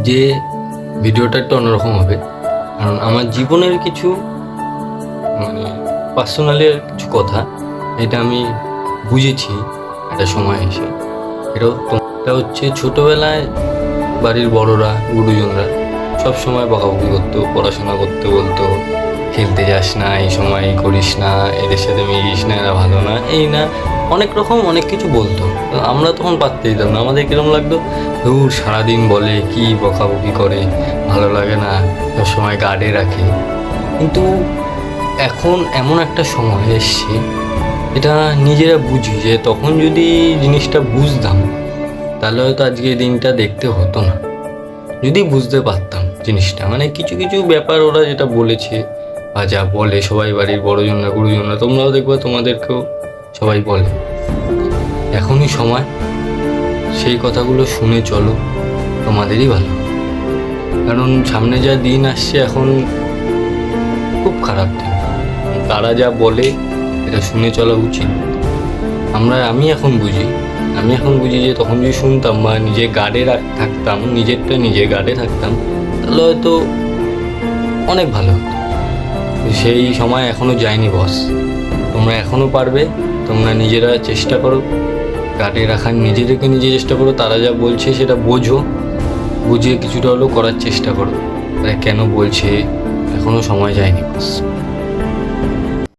যে ভিডিওটা একটু অন্যরকম হবে, কারণ আমার জীবনের কিছু পার্সোনালের কিছু কথা এটা আমি বুঝেছি একটা সময় এসে। এটা হচ্ছে ছোটোবেলায় বাড়ির বড়রা গুরুজনরা সব সময় বকাবকি করতো, পড়াশোনা করতে বলতো, খেলতে যাস না, এই সময় করিস না, এদের সাথে মিলিস না, এরা ভালো না, এই না, অনেক রকম অনেক কিছু বলতো। তো আমরা তখন পারতে দিতাম না, আমাদের কিরম লাগতো, ধুর সারাদিন বলে কি বকাবকি করে, ভালো লাগে না, সবসময় গার্ডে রাখে। কিন্তু এখন এমন একটা সময় এসছে, এটা নিজেরা বুঝি যে তখন যদি জিনিসটা বুঝতাম তাহলে হয়তো আজকে এই দিনটা দেখতে হতো না। যদি বুঝতে পারতাম জিনিসটা, কিছু কিছু ব্যাপার ওরা যেটা বলেছে বা যা বলে সবাই, বাড়ির বড়জনরা গুরুজনরা, তোমরাও দেখবে তোমাদেরকেও সবাই বলে। এখনই সময় সেই কথাগুলো শুনে চলো, তোমাদেরই ভালো। কারণ সামনে যা দিন আসছে এখন খুব খারাপ দিন। তারা যা বলে এটা শুনে চলা উচিত। আমি এখন বুঝি যে তখন যদি শুনতাম বা নিজে গার্ডে থাকতাম, নিজে গার্ডে থাকতাম, তাহলে হয়তো অনেক ভালো হতো। সেই সময় এখনও যায়নি বস। তোমরা এখনও পারবে, তোমরা নিজেরা চেষ্টা করো, গার্ডে রাখার নিজেদেরকে নিজে চেষ্টা করো। তারা যা বলছে সেটা বুঝে কিছুটা হলেও করার চেষ্টা করো। তারা কেন বলছে, এখনও সময় যায়নি বস।